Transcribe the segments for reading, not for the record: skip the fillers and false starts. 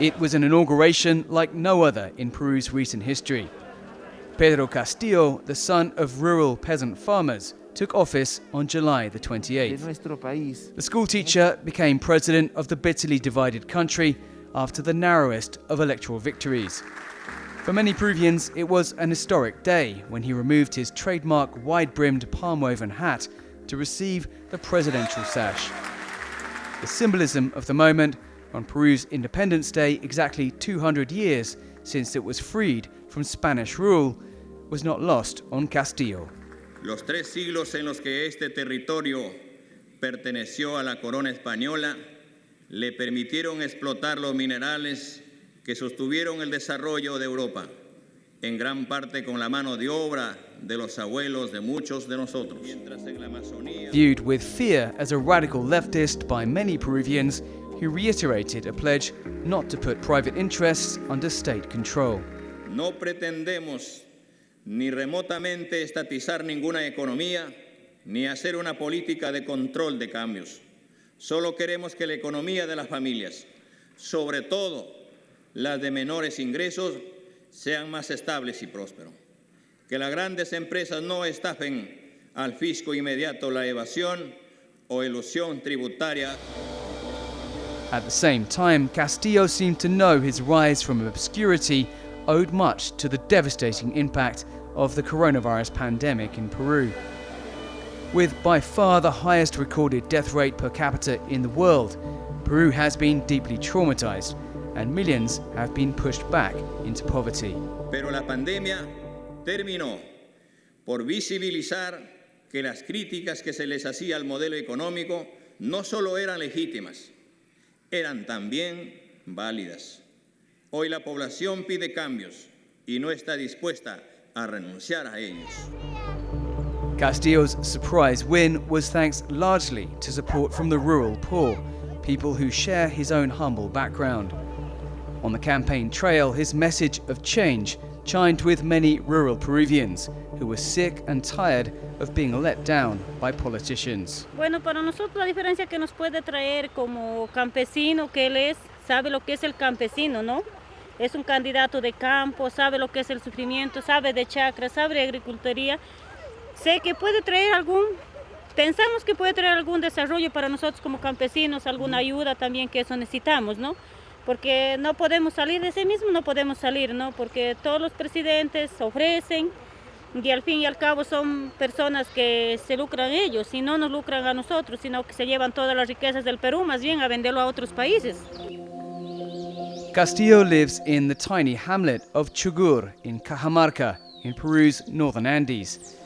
It was an inauguration like no other in Peru's recent history. Pedro Castillo, the son of rural peasant farmers, took office on July the 28th. The schoolteacher became president of the bitterly divided country after the narrowest of electoral victories. For many Peruvians, it was an historic day when he removed his trademark wide-brimmed palm-woven hat to receive the presidential sash. The symbolism of the moment on Peru's Independence Day, exactly 200 years since it was freed from Spanish rule, was not lost on Castillo. Los 3 siglos en los que este territorio perteneció a la corona española le permitieron explotar los minerales que sostuvieron el desarrollo de Europa, en gran parte con la mano de obra de los abuelos de muchos de nosotros. Viewed with fear as a radical leftist by many Peruvians, he reiterated a pledge not to put private interests under state control. No pretendemos ni remotamente estatizar ninguna economía, ni hacer una política de control de cambios. Solo queremos que la economía de las familias, sobre todo las de menores ingresos, sean más estables y prósperos. Que las grandes empresas no estafen al fisco inmediato la evasión o elusión tributaria. At the same time, Castillo seemed to know his rise from obscurity owed much to the devastating impact of the coronavirus pandemic in Peru. With by far the highest recorded death rate per capita in the world, Peru has been deeply traumatized and millions have been pushed back into poverty. Pero la pandemia terminó por visibilizar que las críticas que se les hacía al modelo económico no solo eran legítimas, eran también válidas. Hoy la población pide cambios y no está dispuesta a renunciar a ellos. Castillo's surprise win was thanks largely to support from the rural poor, people who share his own humble background. On the campaign trail, his message of change chimed with many rural Peruvians who were sick and tired of being let down by politicians. Bueno, para nosotros la diferencia que nos puede traer como campesino que él es, sabe lo que es el campesino, ¿no? Es un candidato de campo, sabe lo que es el sufrimiento, sabe de chacra, sabe de agricultura. Sé que puede traer pensamos que puede traer algún desarrollo para nosotros como campesinos, alguna ayuda también que eso necesitamos, ¿no? Porque no podemos salir de sí mismo, no podemos salir, ¿no? Porque todos los presidentes ofrecen y al fin y al cabo son personas que se lucran ellos y no nos lucran a nosotros, sino que se llevan todas las riquezas del Perú, más bien a venderlo a otros países. Castillo lives in the tiny hamlet of Chugur in Cajamarca, in Peru's northern Andes.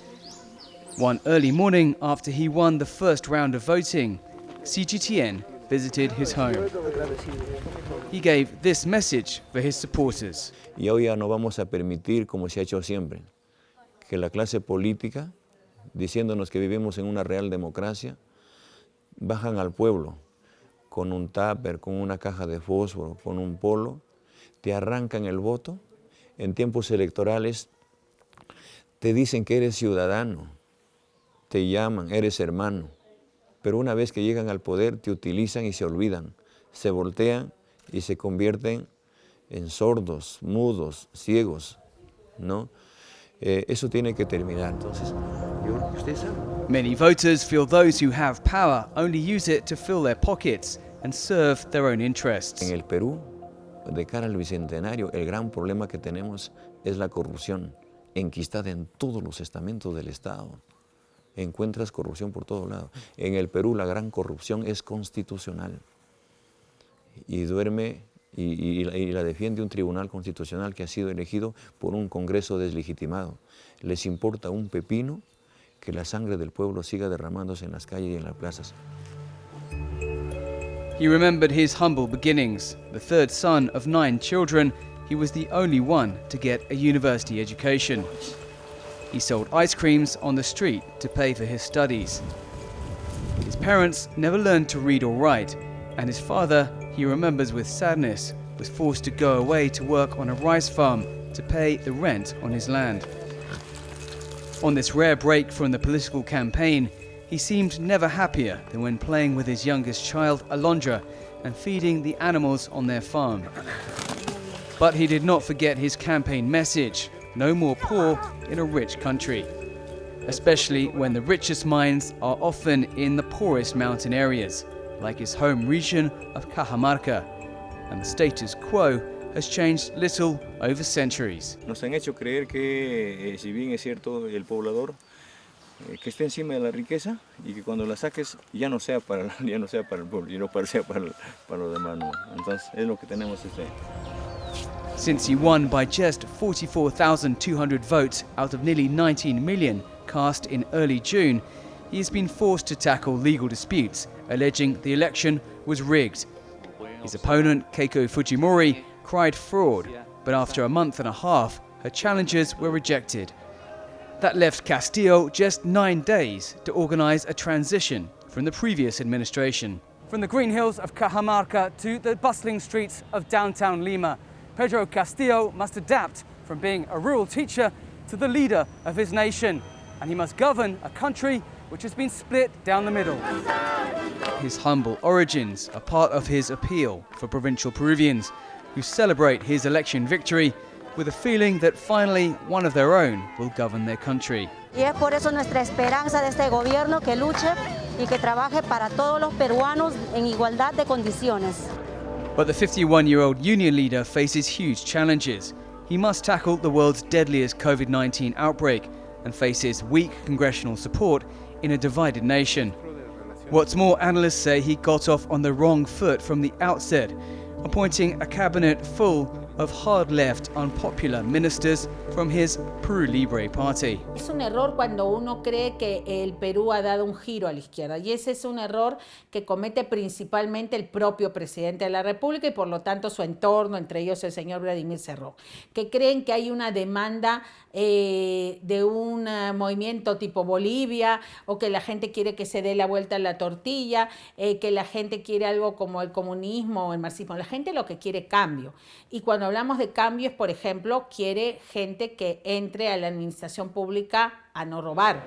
One early morning after he won the first round of voting, CGTN visited his home. He gave this message for his supporters. Y hoy ya no vamos a permitir, como se ha hecho siempre, que la clase política, diciéndonos que vivimos en una real democracia, bajan al pueblo con un tupper, con una caja de fósforo, con un polo, te arrancan el voto, en tiempos electorales te dicen que eres ciudadano, te llaman, eres hermano, pero una vez que llegan al poder te utilizan y se olvidan, se voltean y se convierten en sordos, mudos, ciegos, ¿no? Eso tiene que terminar. Entonces, usted sabe. Many voters feel those who have power only use it to fill their pockets and serve their own interests. En el Perú, de cara al bicentenario, el gran problema que tenemos es la corrupción, enquistada en todos los estamentos del Estado. Encuentras corrupción por todo lado. En el Perú la gran corrupción es constitucional y duerme y la defiende un tribunal constitucional que ha sido elegido por un Congreso deslegitimado. Les importa un pepino que la sangre del pueblo siga derramándose en las calles y en las plazas. He remembered his humble beginnings. The third son of 9 children, he was the only one to get a university education. He sold ice creams on the street to pay for his studies. His parents never learned to read or write, and his father, he remembers with sadness, was forced to go away to work on a rice farm to pay the rent on his land. On this rare break from the political campaign, he seemed never happier than when playing with his youngest child, Alondra, and feeding the animals on their farm. But he did not forget his campaign message: no more poor in a rich country. Especially when the richest mines are often in the poorest mountain areas, like his home region of Cajamarca, and the status quo has changed little over centuries. Nos han hecho creer que, si bien es cierto, el poblador que esté encima de la riqueza y que cuando la saques ya no sea para el pueblo, sino sea para los demás, ¿no? Entonces es lo que tenemos Since he won by just 44,200 votes out of nearly 19 million cast in early June, he has been forced to tackle legal disputes, alleging the election was rigged. His opponent, Keiko Fujimori, cried fraud, but after a month and a half, her challenges were rejected. That left Castillo just 9 days to organize a transition from the previous administration. From the green hills of Cajamarca to the bustling streets of downtown Lima, Pedro Castillo must adapt from being a rural teacher to the leader of his nation, and he must govern a country which has been split down the middle. His humble origins are part of his appeal for provincial Peruvians, who celebrate his election victory with a feeling that finally one of their own will govern their country. Y es por eso nuestra esperanza de este gobierno que luche y que trabaje para todos los peruanos en igualdad de condiciones. But the 51-year-old union leader faces huge challenges. He must tackle the world's deadliest COVID-19 outbreak and faces weak congressional support in a divided nation. What's more, analysts say he got off on the wrong foot from the outset, appointing a cabinet full of hard-left, unpopular ministers from his Peru Libre party. Es un error cuando uno cree que el Perú ha dado un giro a la izquierda, y ese es un error que comete principalmente el propio presidente de la República y por lo tanto su entorno, entre ellos el señor Vladimir Cerrón, que creen que hay una demanda de un movimiento tipo Bolivia, o que la gente quiere que se dé la vuelta a la tortilla, que la gente quiere algo como el comunismo o el marxismo. La gente lo que quiere cambio, y cuando hablamos de cambios, por ejemplo, quiere gente que entre a la administración pública a no robar.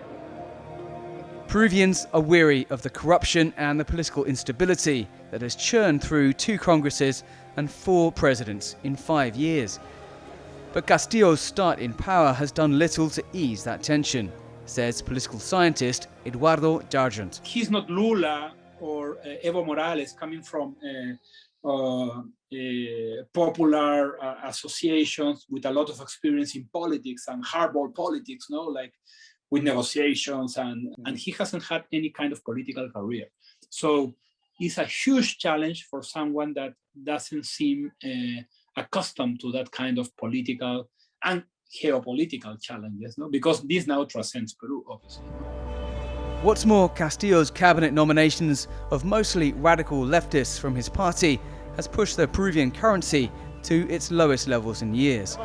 Peruvians are weary of the corruption and the political instability that has churned through 2 Congresses and 4 presidents in 5 years. But Castillo's start in power has done little to ease that tension, says political scientist Eduardo Jargent. He's not Lula or Evo Morales coming from popular associations with a lot of experience in politics and hardball politics, no, like with negotiations, and he hasn't had any kind of political career. So it's a huge challenge for someone that doesn't seem accustomed to that kind of political and geopolitical challenges, no? Because this now transcends Peru, obviously. What's more, Castillo's cabinet nominations of mostly radical leftists from his party has pushed the Peruvian currency to its lowest levels in years.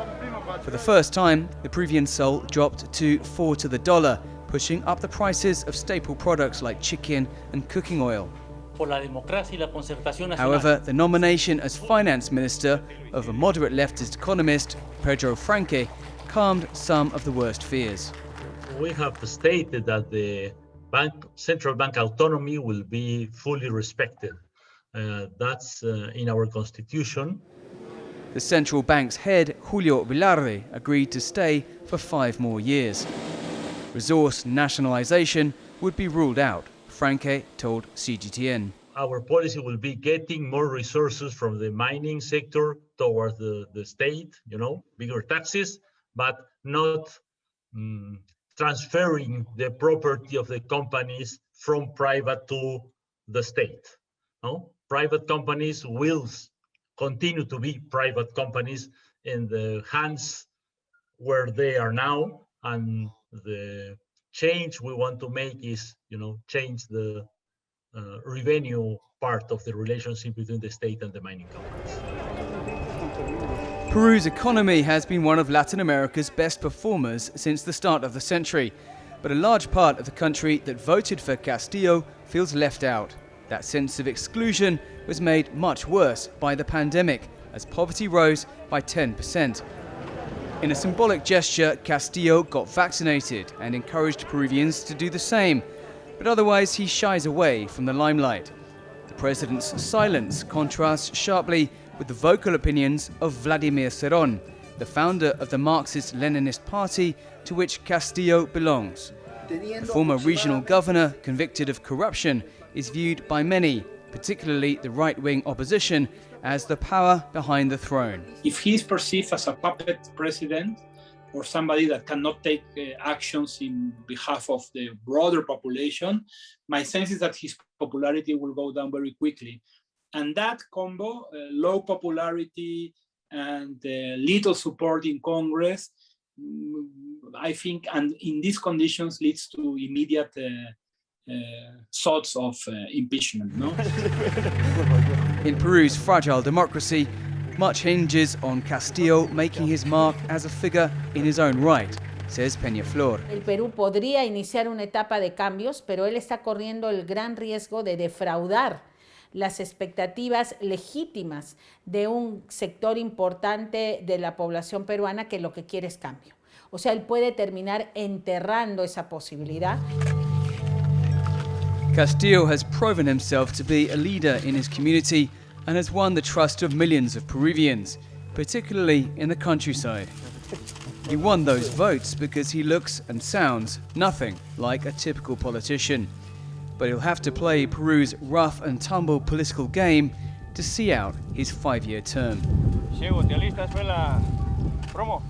For the first time, the Peruvian sol dropped to 4 to the dollar, pushing up the prices of staple products like chicken and cooking oil. However, the nomination as finance minister of a moderate leftist economist, Pedro Franque, calmed some of the worst fears. We have stated that the central bank autonomy will be fully respected. That's in our constitution. The central bank's head, Julio Velarde, agreed to stay for 5 more years. Resource nationalization would be ruled out, Franque told CGTN. Our policy will be getting more resources from the mining sector towards the state, bigger taxes, but not transferring the property of the companies from private to the state. No? Private companies will continue to be private companies in the hands where they are now, and the change we want to make is, change the revenue part of the relationship between the state and the mining companies. Peru's economy has been one of Latin America's best performers since the start of the century, but a large part of the country that voted for Castillo feels left out. That sense of exclusion was made much worse by the pandemic, as poverty rose by 10%. In a symbolic gesture, Castillo got vaccinated and encouraged Peruvians to do the same. but otherwise he shies away from the limelight. The president's silence contrasts sharply with the vocal opinions of Vladimir Cerrón, the founder of the Marxist-Leninist party to which Castillo belongs. The former regional governor, convicted of corruption, is viewed by many, particularly the right-wing opposition, as the power behind the throne. If he is perceived as a puppet president or somebody that cannot take actions in behalf of the broader population, my sense is that his popularity will go down very quickly. And that combo, low popularity and little support in Congress, I think, and in these conditions leads to immediate thoughts of impeachment. No? In Peru's fragile democracy, much hinges on Castillo making his mark as a figure in his own right, says Peñaflor. El Perú podría iniciar una etapa de cambios, pero él está corriendo el gran riesgo de defraudar las expectativas legítimas de un sector importante de la población peruana que lo que quiere es cambio. O sea, él puede terminar enterrando esa posibilidad. Castillo has proven himself to be a leader in his community and has won the trust of millions of Peruvians, particularly in the countryside. He won those votes because he looks and sounds nothing like a typical politician. But he'll have to play Peru's rough and tumble political game to see out his 5-year term. Ciego, ¿te alistas para la promo?